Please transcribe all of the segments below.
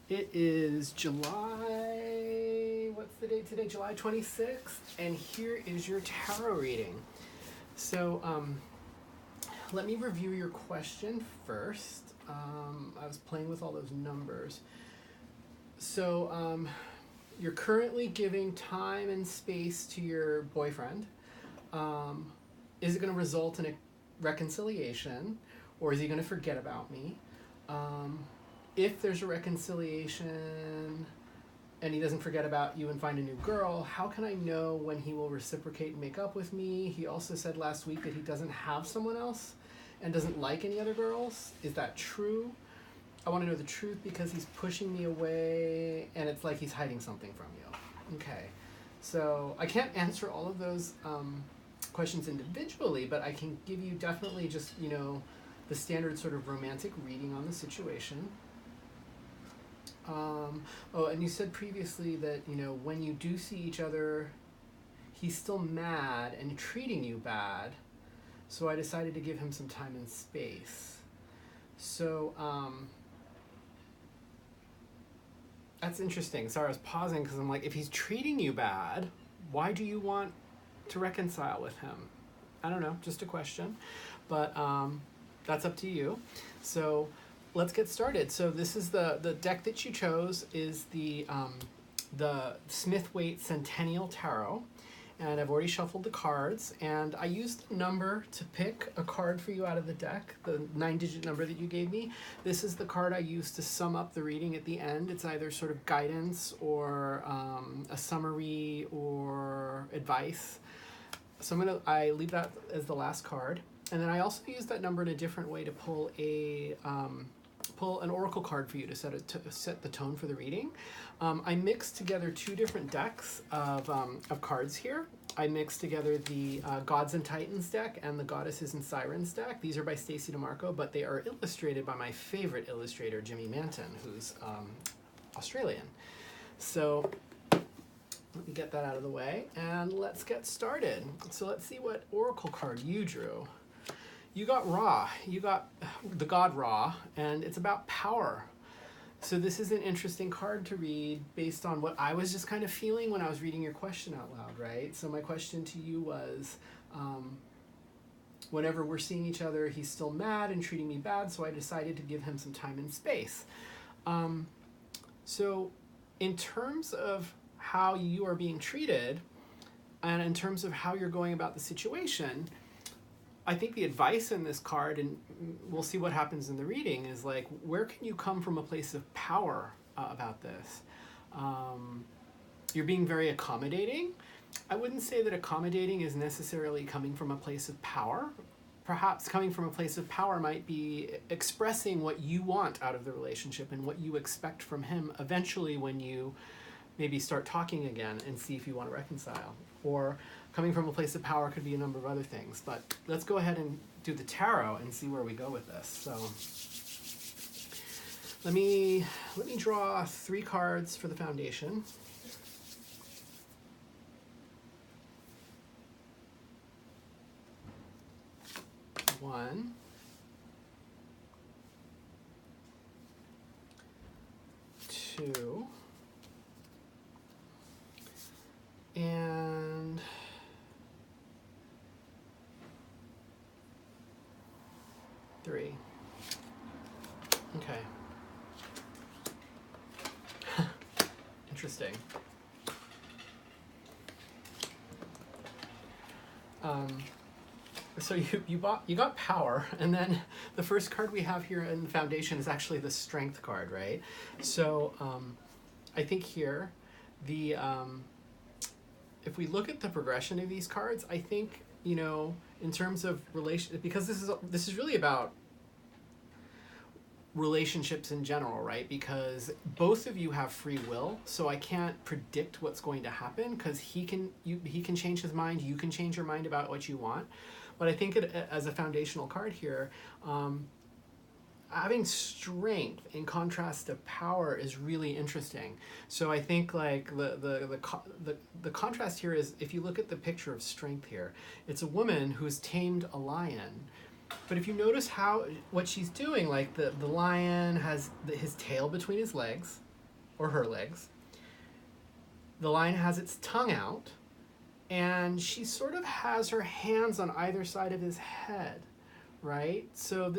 It is July, what's the date today? July 26th, and here is your tarot reading. So, let me review your question first. I was playing with all those numbers. So, you're currently giving time and space to your boyfriend. Is it going to result in a reconciliation, or is he going to forget about me? If there's a reconciliation and he doesn't forget about you and find a new girl, how can I know when he will reciprocate and make up with me? He also said last week that he doesn't have someone else and doesn't like any other girls. Is that true? I want to know the truth because he's pushing me away and it's like he's hiding something from you. Okay, so I can't answer all of those questions individually, but I can give you definitely just, the standard sort of romantic reading on the situation. And you said previously that, when you do see each other, he's still mad and treating you bad. So I decided to give him some time and space. So, that's interesting. Sorry, I was pausing because I'm like, if he's treating you bad, why do you want to reconcile with him? I don't know, just a question. But, that's up to you. So let's get started. So this is the deck that you chose is the Smith-Waite Centennial Tarot. And I've already shuffled the cards. And I used a number to pick a card for you out of the deck, the 9-digit number that you gave me. This is the card I used to sum up the reading at the end. It's either sort of guidance or a summary or advice. So I leave that as the last card. And then I also use that number in a different way to pull an oracle card for you to set the tone for the reading. I mixed together two different decks of cards here. I mixed together the Gods and Titans deck and the Goddesses and Sirens deck. These are by Stacey DeMarco, but they are illustrated by my favorite illustrator, Jimmy Manton, who's Australian. So let me get that out of the way and let's get started. So let's see what oracle card you drew. You got Ra, you got the god Ra, and it's about power. So this is an interesting card to read based on what I was just kind of feeling when I was reading your question out loud, right? So my question to you was, whenever we're seeing each other, he's still mad and treating me bad, so I decided to give him some time and space. So in terms of how you are being treated, and in terms of how you're going about the situation, I think the advice in this card, and we'll see what happens in the reading, is like, where can you come from a place of power about this? You're being very accommodating. I wouldn't say that accommodating is necessarily coming from a place of power. Perhaps coming from a place of power might be expressing what you want out of the relationship and what you expect from him eventually when you maybe start talking again and see if you want to reconcile. Or coming from a place of power could be a number of other things. But let's go ahead and do the tarot and see where we go with this. So let me draw 3 cards for the foundation. One. Two. And 3. Okay. Interesting. So you got power, and then the first card we have here in the foundation is actually the strength card, right? So I think here if we look at the progression of these cards, I think, in terms of relation, because this is really about relationships in general, right? Because both of you have free will, so I can't predict what's going to happen because he can change his mind, you can change your mind about what you want. But I think as a foundational card here, having strength in contrast to power is really interesting. So I think like the contrast here is, if you look at the picture of strength here, it's a woman who's tamed a lion. But if you notice what she's doing, like the lion has his tail between his legs, or her legs. The lion has its tongue out, and she sort of has her hands on either side of his head, right? So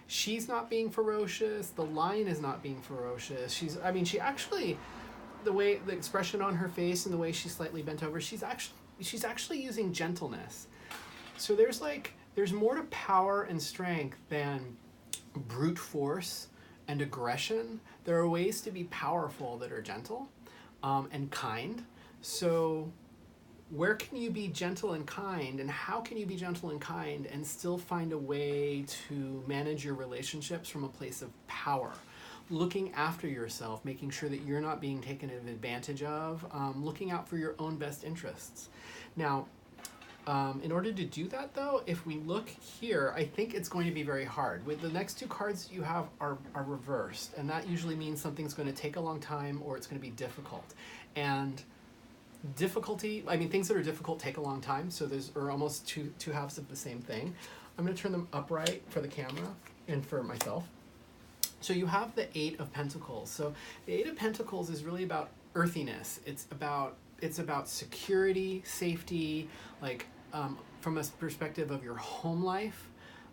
she's not being ferocious. The lion is not being ferocious. She actually, the expression on her face and the way she's slightly bent over, she's actually using gentleness. So there's more to power and strength than brute force and aggression. There are ways to be powerful that are gentle and kind. So where can you be gentle and kind, and how can you be gentle and kind and still find a way to manage your relationships from a place of power? Looking after yourself, making sure that you're not being taken advantage of, looking out for your own best interests. Now, in order to do that, though, if we look here, I think it's going to be very hard. With the next two cards that you have are reversed, and that usually means something's going to take a long time or it's going to be difficult. And things that are difficult take a long time, so are almost two halves of the same thing. I'm going to turn them upright for the camera and for myself. So you have the Eight of Pentacles. So the Eight of Pentacles is really about earthiness. It's about security, safety, from a perspective of your home life,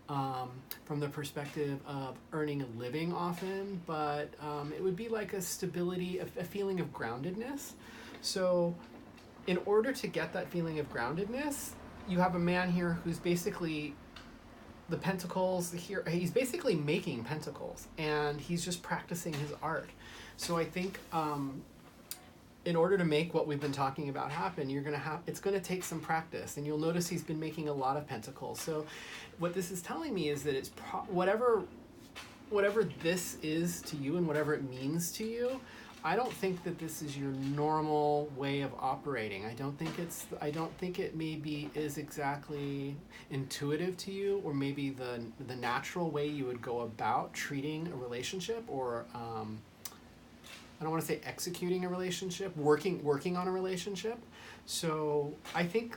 from the perspective of earning a living often, but it would be like a stability, a feeling of groundedness. So in order to get that feeling of groundedness, you have a man here who's basically the pentacles here. He's basically making pentacles, and he's just practicing his art. So I think in order to make what we've been talking about happen, it's going to take some practice, and you'll notice he's been making a lot of pentacles. So what this is telling me is that it's whatever this is to you and whatever it means to you, I don't think that this is your normal way of operating. I don't think it maybe is exactly intuitive to you, or maybe the natural way you would go about treating a relationship, or I don't want to say executing a relationship, working on a relationship. So I think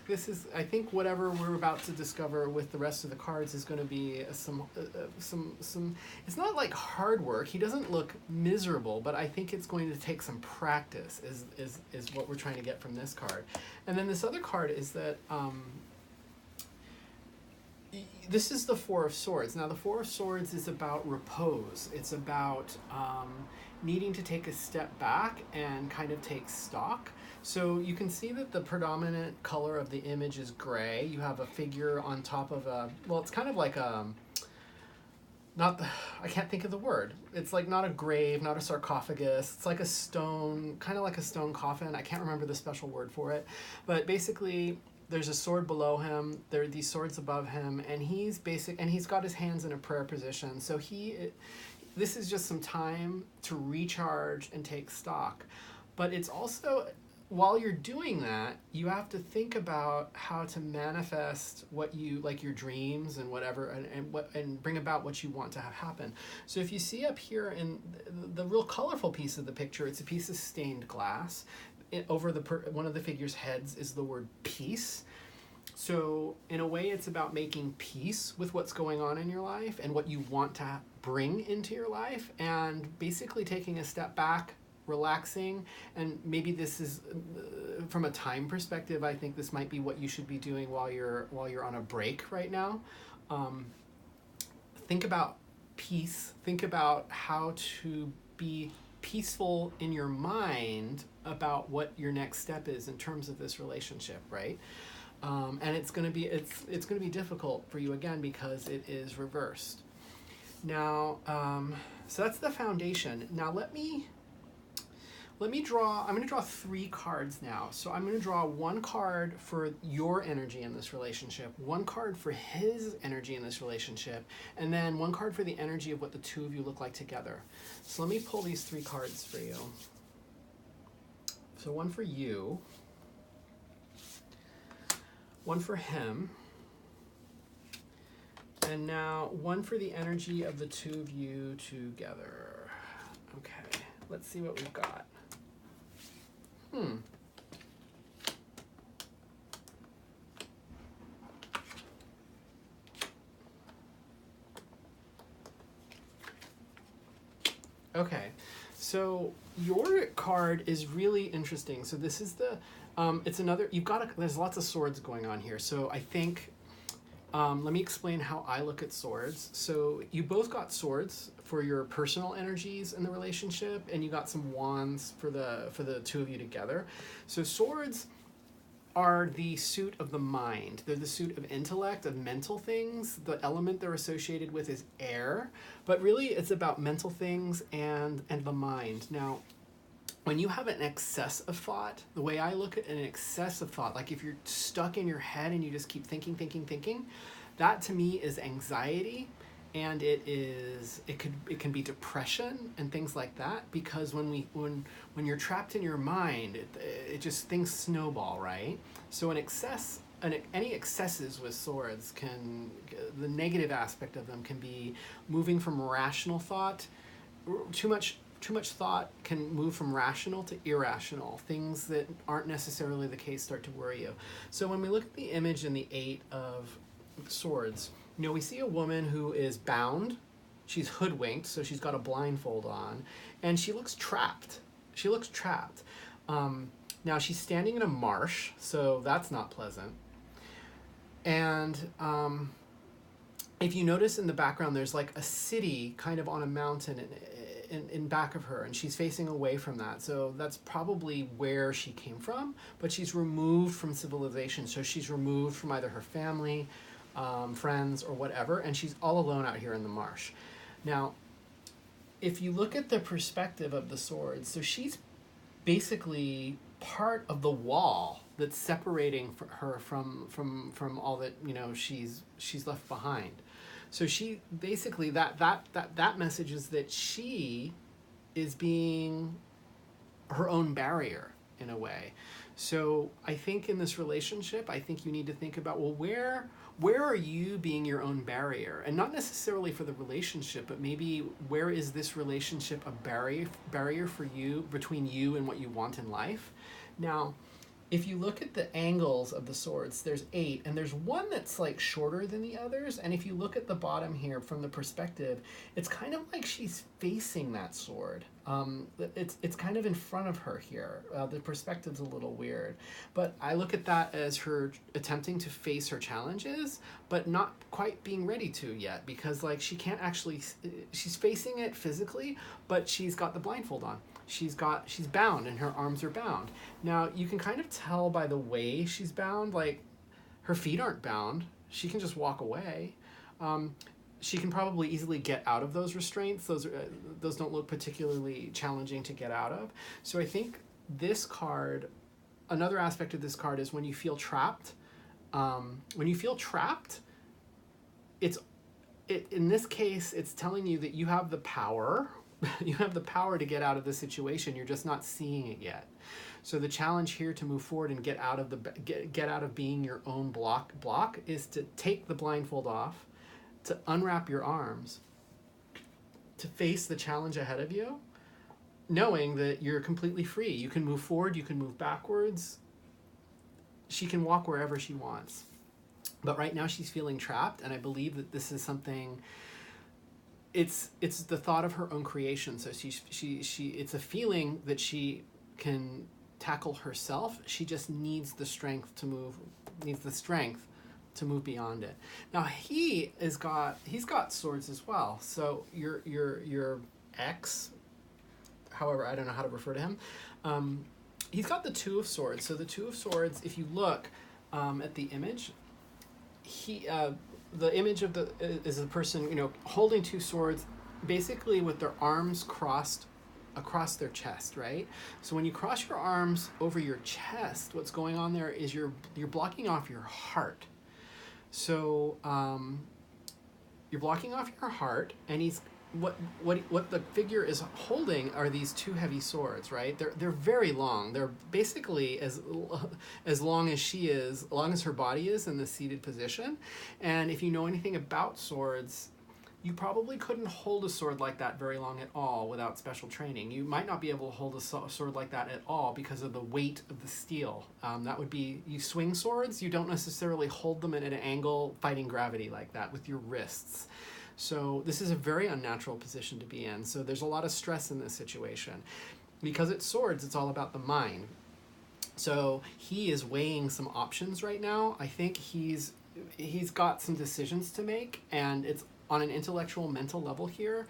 whatever we're about to discover with the rest of the cards is going to be some. It's not like hard work. He doesn't look miserable, but I think it's going to take some practice. Is what we're trying to get from this card, and then this other card is that. This is the Four of Swords. Now, the Four of Swords is about repose. It's about needing to take a step back and kind of take stock. So you can see that the predominant color of the image is gray. You have a figure on top of it's kind of like I can't think of the word. It's like not a grave, not a sarcophagus. It's like a stone, kind of like a stone coffin. I can't remember the special word for it. But basically, there's a sword below him. There are these swords above him, and he's got his hands in a prayer position. So this is just some time to recharge and take stock. But it's also, while you're doing that, you have to think about how to manifest what you like, your dreams and whatever, and bring about what you want to have happen. So if you see up here in the real colorful piece of the picture, it's a piece of stained glass. Over one of the figure's heads is the word peace. So in a way, it's about making peace with what's going on in your life and what you want to bring into your life, and basically taking a step back, relaxing. And maybe this is from a time perspective, I think this might be what you should be doing while you're on a break right now. Think about peace. Think about how to be peaceful in your mind about what your next step is in terms of this relationship, right? And it's going to be difficult for you again because it is reversed. Now, so that's the foundation. Now let me draw. I'm going to draw 3 cards now. So I'm going to draw 1 card for your energy in this relationship, 1 card for his energy in this relationship, and then 1 card for the energy of what the two of you look like together. So let me pull these 3 cards for you. So 1 for you, 1 for him, and now 1 for the energy of the two of you together. Okay, let's see what we've got. Okay, So your card is really interesting. So this is the, it's another, there's lots of swords going on here. So I think, let me explain how I look at swords. So you both got swords for your personal energies in the relationship, and you got some wands for the two of you together. So swords are the suit of the mind. They're the suit of intellect, of mental things. The element they're associated with is air, but really it's about mental things and the mind. Now, when you have an excess of thought, the way I look at an excess of thought, like if you're stuck in your head and you just keep thinking, that to me is anxiety, and it can be depression and things like that, because when you're trapped in your mind, it just things snowball, right? So any excesses with swords the negative aspect of them can be moving from rational thought. Too much thought can move from rational to irrational. Things that aren't necessarily the case start to worry you. So when we look at the image in the Eight of Swords, we see a woman who is bound. She's hoodwinked, so she's got a blindfold on, and she looks trapped. Now she's standing in a marsh, so that's not pleasant. And if you notice in the background, there's like a city kind of on a mountain in back of her, and she's facing away from that. So that's probably where she came from, but she's removed from civilization. So she's removed from either her family, friends, or whatever, and she's all alone out here in the marsh. Now, if you look at the perspective of the swords, so she's basically part of the wall that's separating her from all that she's left behind. So she basically that message is that she is being her own barrier in a way. So I think in this relationship, I think you need to think about, well, where are you being your own barrier? And not necessarily for the relationship, but maybe where is this relationship a barrier for you, between you and what you want in life? Now, if you look at the angles of the swords, there's 8, and there's one that's like shorter than the others. And if you look at the bottom here from the perspective, it's kind of like she's facing that sword. It's kind of in front of her here. The perspective's a little weird, but I look at that as her attempting to face her challenges, but not quite being ready to yet, because like she can't actually, she's facing it physically, but she's got the blindfold on. She's bound, and her arms are bound. Now, you can kind of tell by the way she's bound, like her feet aren't bound. She can just walk away. She can probably easily get out of those restraints. Those don't look particularly challenging to get out of. So I think this card, another aspect of this card is when you feel trapped. In this case, it's telling you that you have the power. You have the power to get out of the situation. You're just not seeing it yet. So the challenge here to move forward and get out of being your own block is to take the blindfold off, to unwrap your arms, to face the challenge ahead of you, knowing that you're completely free. You can move forward, you can move backwards. She can walk wherever she wants. But right now she's feeling trapped, and I believe that this is something. It's the thought of her own creation. So it's a feeling that she can tackle herself. She just needs the strength to move beyond it. Now he's got swords as well. So your ex, however, I don't know how to refer to him. He's got the Two of Swords. So the Two of Swords, if you look at the image, the image of is a person, holding two swords, basically with their arms crossed across their chest, right? So when you cross your arms over your chest, what's going on there is you're blocking off your heart. So you're blocking off your heart, and what the figure is holding are these two heavy swords, right? They're very long. They're basically as long as she is, as long as her body is in the seated position. And if you know anything about swords, you probably couldn't hold a sword like that very long at all without special training. You might not be able to hold a sword like that at all because of the weight of the steel. That would be, you swing swords, you don't necessarily hold them at an angle fighting gravity like that with your wrists. So this is a very unnatural position to be in. So there's a lot of stress in this situation. Because it's swords, it's all about the mind. So he is weighing some options right now. I think he's got some decisions to make, and it's on an intellectual, mental level here.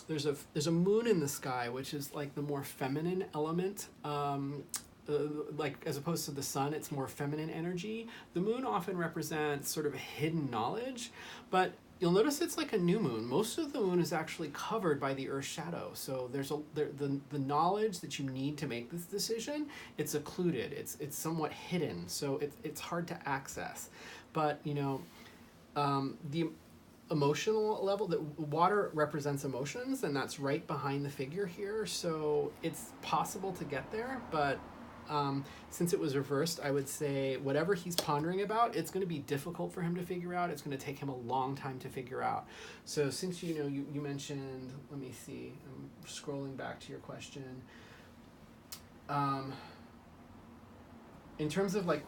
There's a moon in the sky, which is like the more feminine element. Like as opposed to the sun, it's more feminine energy. The moon often represents sort of hidden knowledge, but you'll notice it's like a new moon. Most of the moon is actually covered by the Earth's shadow. So there's the knowledge that you need to make this decision, it's occluded. It's somewhat hidden. So it's hard to access. But the emotional level, that water represents emotions, and that's right behind the figure here. So it's possible to get there, but since it was reversed, I would say whatever he's pondering about, it's going to be difficult for him to figure out. It's going to take him a long time to figure out. So since you mentioned, let me see, I'm scrolling back to your question. In terms of like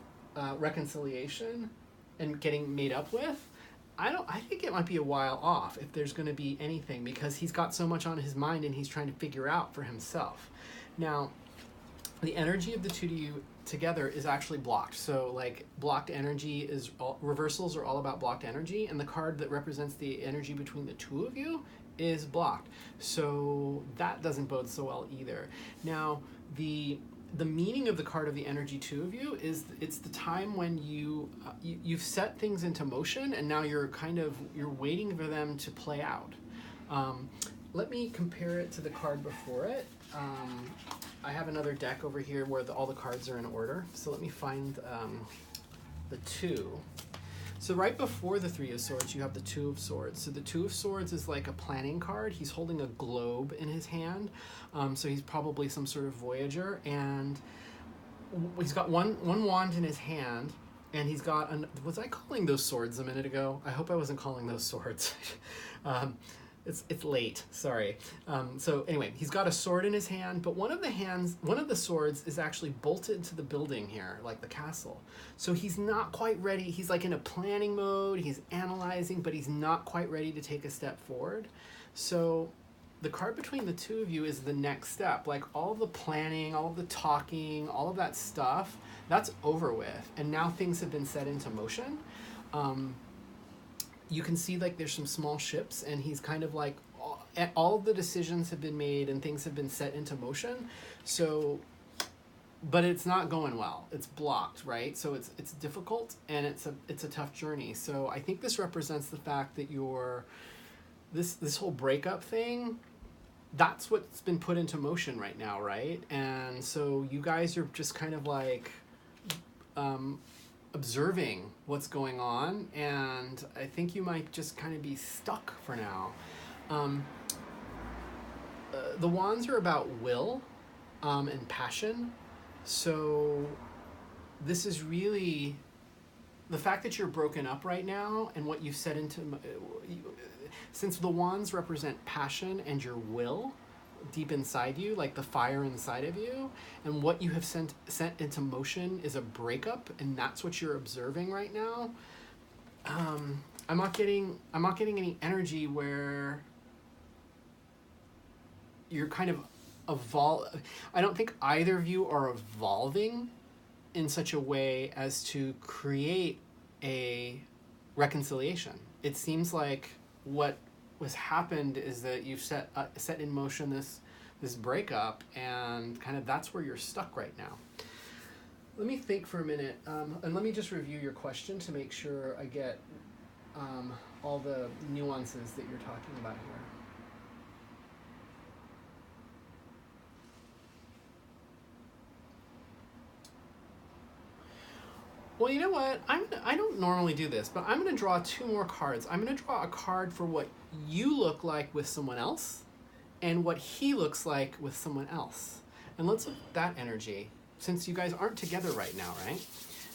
reconciliation and getting made up with, I think it might be a while off if there's going to be anything, because he's got so much on his mind and he's trying to figure out for himself. Now, the energy of the two of you together is actually blocked. So like blocked energy is reversals are all about blocked energy, and the card that represents the energy between the two of you is blocked. So that doesn't bode so well either. Now, the meaning of the card of the energy two of you is it's the time when you've set things into motion, and now you're waiting for them to play out. Let me compare it to the card before it. I have another deck over here where all the cards are in order. So let me find the two. So right before the Three of Swords, you have the Two of Swords. So the Two of Swords is like a planning card. He's holding a globe in his hand. So he's probably some sort of voyager. And he's got one wand in his hand. And he's got, was I calling those swords a minute ago? I hope I wasn't calling those swords. It's late, sorry. So anyway, he's got a sword in his hand, but one of the swords is actually bolted to the building here, like the castle. So he's not quite ready. He's like in a planning mode, he's analyzing, but he's not quite ready to take a step forward. So the card between the two of you is the next step. Like all of the planning, all of the talking, all of that stuff, that's over with. And now things have been set into motion. You can see like there's some small ships, and he's kind of like all of the decisions have been made and things have been set into motion. So, but it's not going well. It's blocked, right? So it's difficult, and it's a tough journey. So I think this represents the fact that this whole breakup thing, that's what's been put into motion right now, right? And so you guys are just kind of like observing what's going on, and I think you might just kind of be stuck for now. The wands are about will and passion, so this is really the fact that you're broken up right now, and what you've set into, since the wands represent passion and your will deep inside you, like the fire inside of you, and what you have set into motion is a breakup, and that's what you're observing right now. I'm not getting any energy where you're kind of I don't think either of you are evolving in such a way as to create a reconciliation. It seems like what was happened is that you've set in motion this breakup, and kind of that's where you're stuck right now. Let me think for a minute, and let me just review your question to make sure I get all the nuances that you're talking about here. Well, you know what? I don't normally do this, but I'm going to draw two more cards. I'm going to draw a card for what you look like with someone else, and what he looks like with someone else. And let's look at that energy, since you guys aren't together right now, right?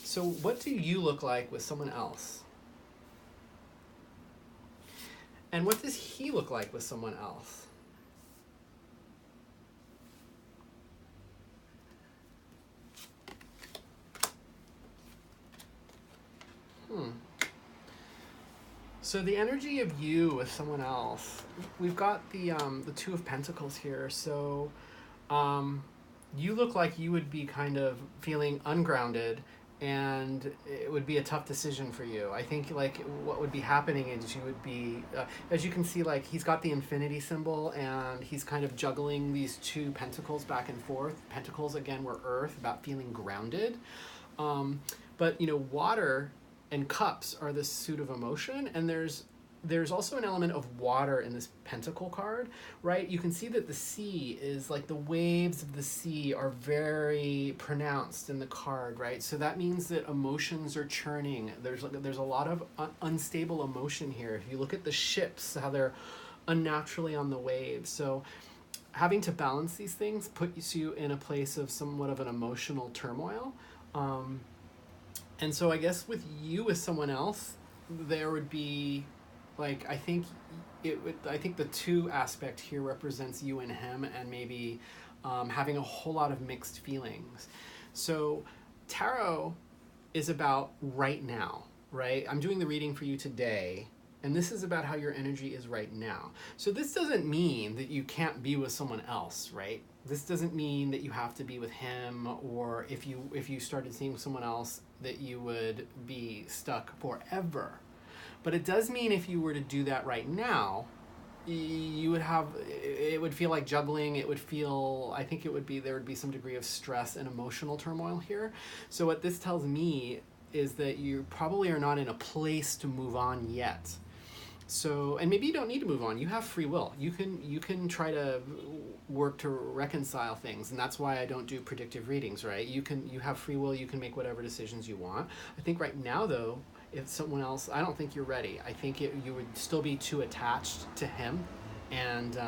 So what do you look like with someone else? And what does he look like with someone else? So the energy of you with someone else, we've got the Two of Pentacles here. So you look like you would be kind of feeling ungrounded, and it would be a tough decision for you. I think like what would be happening is you would be, as you can see, like he's got the infinity symbol and he's kind of juggling these two pentacles back and forth. Pentacles again were earth, about feeling grounded. But you know, water and cups are this suit of emotion, and there's also an element of water in this pentacle card, right? You can see that the sea is like the waves of the sea are very pronounced in the card, right? So that means that emotions are churning. There's a lot of unstable emotion here. If you look at the ships, how they're unnaturally on the waves. So having to balance these things puts you in a place of somewhat of an emotional turmoil. And so I guess with you with someone else, there would be, like, I think the two aspect here represents you and him, and maybe having a whole lot of mixed feelings. So tarot is about right now, right? I'm doing the reading for you today, and this is about how your energy is right now. So this doesn't mean that you can't be with someone else, right? This doesn't mean that you have to be with him, or if you started seeing someone else that you would be stuck forever. But it does mean if you were to do that right now, you would have, it would feel like juggling. It would feel, I think there would be some degree of stress and emotional turmoil here. So what this tells me is that you probably are not in a place to move on yet. So, and maybe you don't need to move on. You have free will. You can try to work to reconcile things, and that's why I don't do predictive readings, right? You have free will. You can make whatever decisions you want. I think right now, though, if someone else, I don't think you're ready. I think you would still be too attached to him, and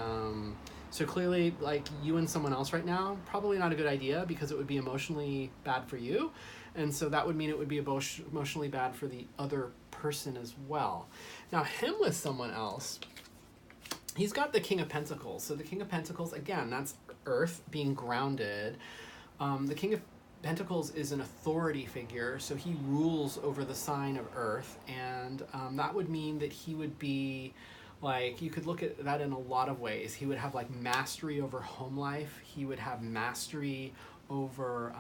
so clearly, like, you and someone else right now, probably not a good idea, because it would be emotionally bad for you, and so that would mean it would be emotionally bad for the other person as well. Now, him with someone else, he's got the King of Pentacles. So the King of Pentacles, again, that's earth, being grounded. The King of Pentacles is an authority figure, so he rules over the sign of earth, and that would mean that he would be, like, you could look at that in a lot of ways. He would have, like, mastery over home life. He would have mastery over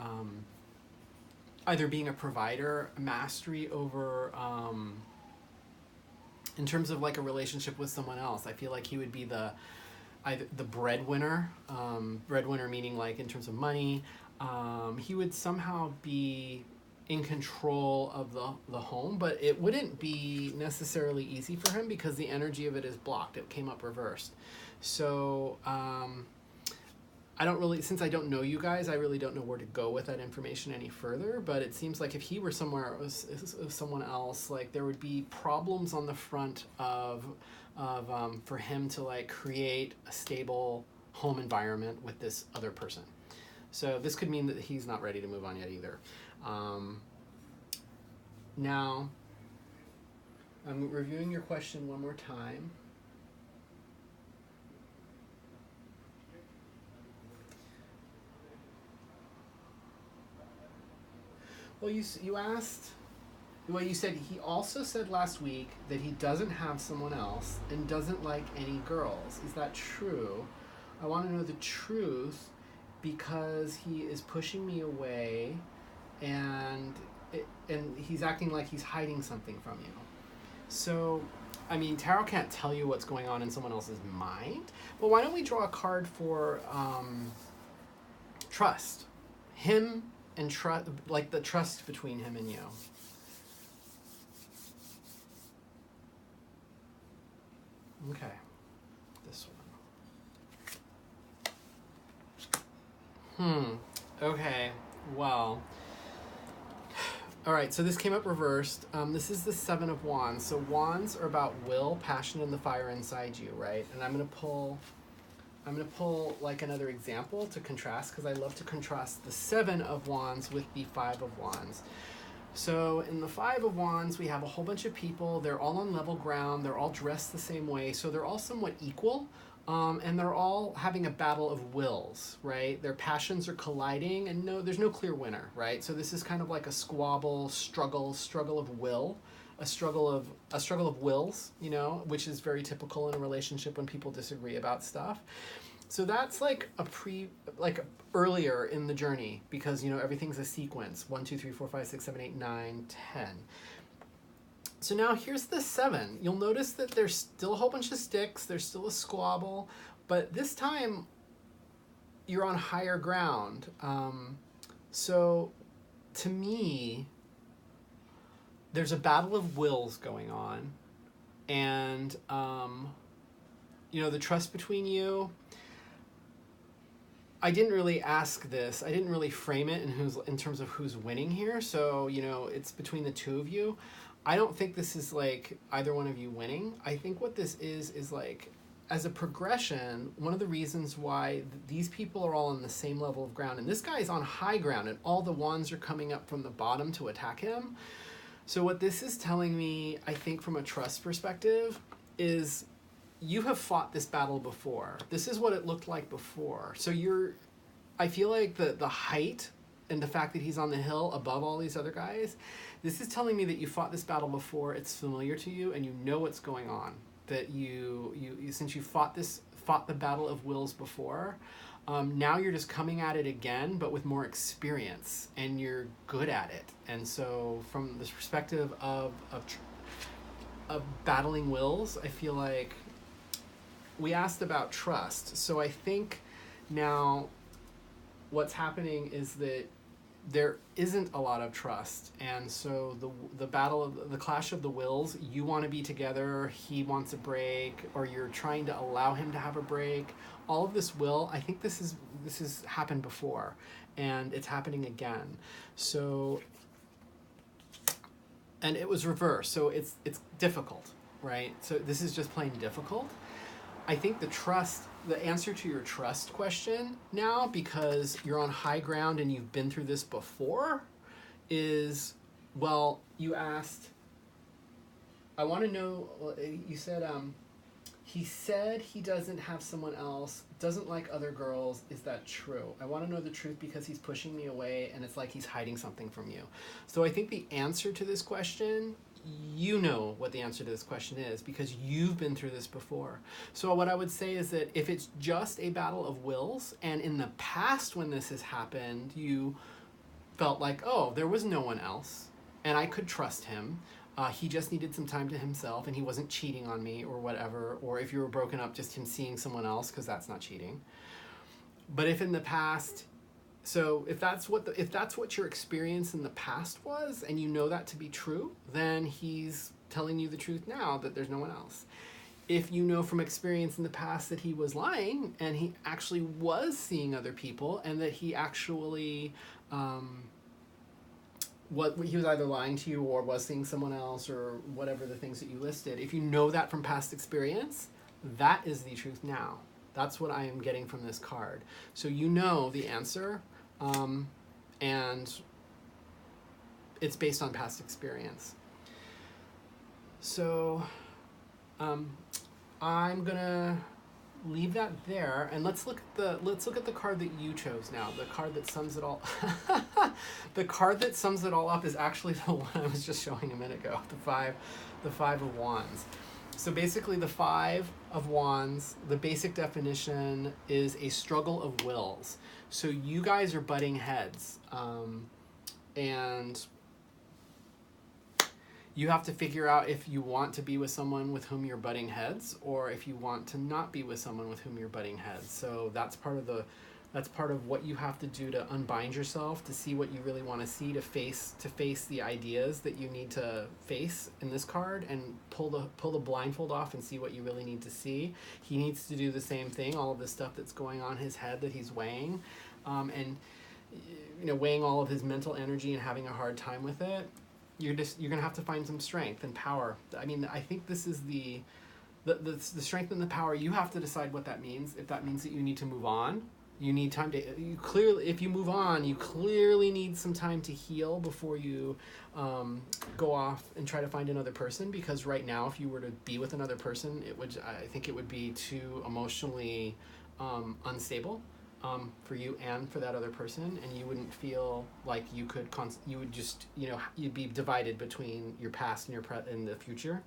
either being a provider, mastery over, in terms of, like, a relationship with someone else. I feel like he would be the breadwinner, breadwinner meaning, like, in terms of money. He would somehow be in control of the home, but it wouldn't be necessarily easy for him because the energy of it is blocked. It came up reversed. So I don't really, since I don't know you guys, I really don't know where to go with that information any further, but it seems like if he were somewhere with someone else, like, there would be problems on the front of for him to, like, create a stable home environment with this other person. So this could mean that he's not ready to move on yet either. Now, I'm reviewing your question one more time. Well, you asked, well, you said he also said last week that he doesn't have someone else and doesn't like any girls. Is that true? I want to know the truth, because he is pushing me away, and he's acting like he's hiding something from you. So, I mean, tarot can't tell you what's going on in someone else's mind, but why don't we draw a card for trust? Him and trust, like the trust between him and you. Okay, this one. Okay, well, all right, so this came up reversed. This is the Seven of Wands. So wands are about will, passion, and the fire inside you, right? And I'm gonna pull like another example to contrast, because I love to contrast the Seven of Wands with the Five of Wands. So in the Five of Wands, we have a whole bunch of people. They're all on level ground. They're all dressed the same way. So they're all somewhat equal. And they're all having a battle of wills, right? Their passions are colliding, and there's no clear winner, right? So this is kind of like a squabble, struggle of will, a struggle of wills, you know, which is very typical in a relationship when people disagree about stuff. So that's like like earlier in the journey, because, you know, everything's a sequence: 1, 2, 3, 4, 5, 6, 7, 8, 9, 10. So now here's the 7. You'll notice that there's still a whole bunch of sticks. There's still a squabble, but this time you're on higher ground. So to me, there's a battle of wills going on, and you know, the trust between you. I didn't really ask this. I didn't really frame it in terms of who's winning here. So, you know, it's between the two of you. I don't think this is like either one of you winning. I think what this is like, as a progression, one of the reasons why these people are all on the same level of ground, and this guy is on high ground, and all the wands are coming up from the bottom to attack him. So what this is telling me, I think from a trust perspective, is you have fought this battle before. This is what it looked like before. So I feel like the height and the fact that he's on the hill above all these other guys, this is telling me that you fought this battle before. It's familiar to you, and you know what's going on. That you since you fought the battle of wills before, now you're just coming at it again, but with more experience, and you're good at it. And so from this perspective of battling wills, I feel like we asked about trust. So I think now what's happening is that there isn't a lot of trust, and so the battle of the clash of the wills, you want to be together, he wants a break, or you're trying to allow him to have a break. All of this will, I think this has happened before, and it's happening again. So, and it was reversed, so it's difficult, right? So this is just plain difficult. I think the answer to your trust question now, because you're on high ground and you've been through this before, is, well, you asked, I want to know, you said, he said he doesn't have someone else, doesn't like other girls. Is that true? I want to know the truth because he's pushing me away, and it's like he's hiding something from you. So I think the answer to this question, you know what the answer to this question is, because you've been through this before. So what I would say is that if it's just a battle of wills, and in the past when this has happened, you felt like, oh, there was no one else, and I could trust him. He just needed some time to himself, and he wasn't cheating on me or whatever. Or if you were broken up, just him seeing someone else, because that's not cheating. But if in the past, so if that's what your experience in the past was, and you know that to be true, then he's telling you the truth now that there's no one else. If you know from experience in the past that he was lying, and he actually was seeing other people, and that he actually he was either lying to you or was seeing someone else, or whatever the things that you listed, if you know that from past experience, that is the truth now. That's what I am getting from this card. So you know the answer, and it's based on past experience. So I'm gonna leave that there, and let's look at the card that you chose now. The card that sums it all. The card that sums it all up is actually the one I was just showing a minute ago. The Five of Wands. So basically, the Five of Wands, the basic definition is a struggle of wills. So you guys are butting heads, and you have to figure out if you want to be with someone with whom you're butting heads, or if you want to not be with someone with whom you're butting heads. So that's part of what you have to do to unbind yourself, to see what you really want to see, to face the ideas that you need to face in this card, and pull the blindfold off and see what you really need to see. He needs to do the same thing, all of this stuff that's going on in his head that he's weighing, and weighing all of his mental energy and having a hard time with it. You're gonna have to find some strength and power. I mean, I think this is the strength and the power. You have to decide what that means. If that means that you need to move on, you need time to. If you move on, you clearly need some time to heal before you go off and try to find another person. Because right now, if you were to be with another person, I think it would be too emotionally unstable. for you and for that other person, and you wouldn't feel like you could you would just, you'd be divided between your past and and the future.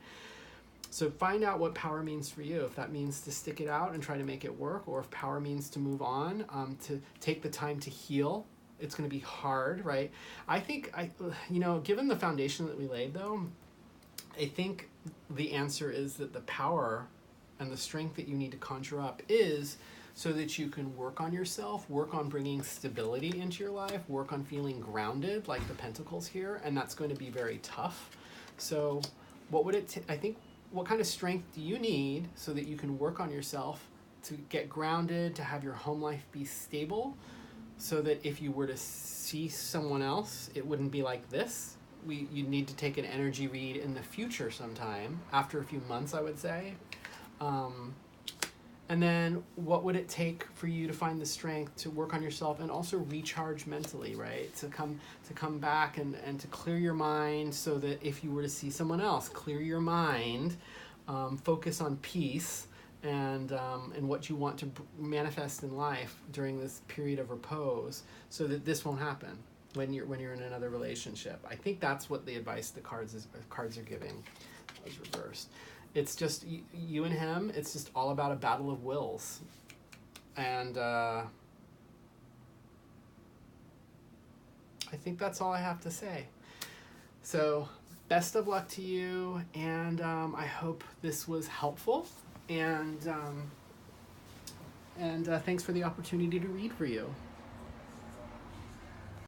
So find out what power means for you. If that means to stick it out and try to make it work, or if power means to move on, to take the time to heal. It's going to be hard, right? I think, given the foundation that we laid, though, I think the answer is that the power and the strength that you need to conjure up is so that you can work on yourself, work on bringing stability into your life, work on feeling grounded, like the Pentacles here, and that's going to be very tough. So what would it I think, what kind of strength do you need so that you can work on yourself to get grounded, to have your home life be stable, so that if you were to see someone else, it wouldn't be like this? You need to take an energy read in the future sometime, after a few months, I would say. And then what would it take for you to find the strength to work on yourself and also recharge mentally, right? To come back and to clear your mind, so that if you were to see someone else, clear your mind, focus on peace and what you want to manifest in life during this period of repose, so that this won't happen when you're in another relationship. I think that's what the advice the cards are giving. That was reversed. It's just you and him. It's just all about a battle of wills. And I think that's all I have to say. So best of luck to you, and I hope this was helpful. And thanks for the opportunity to read for you.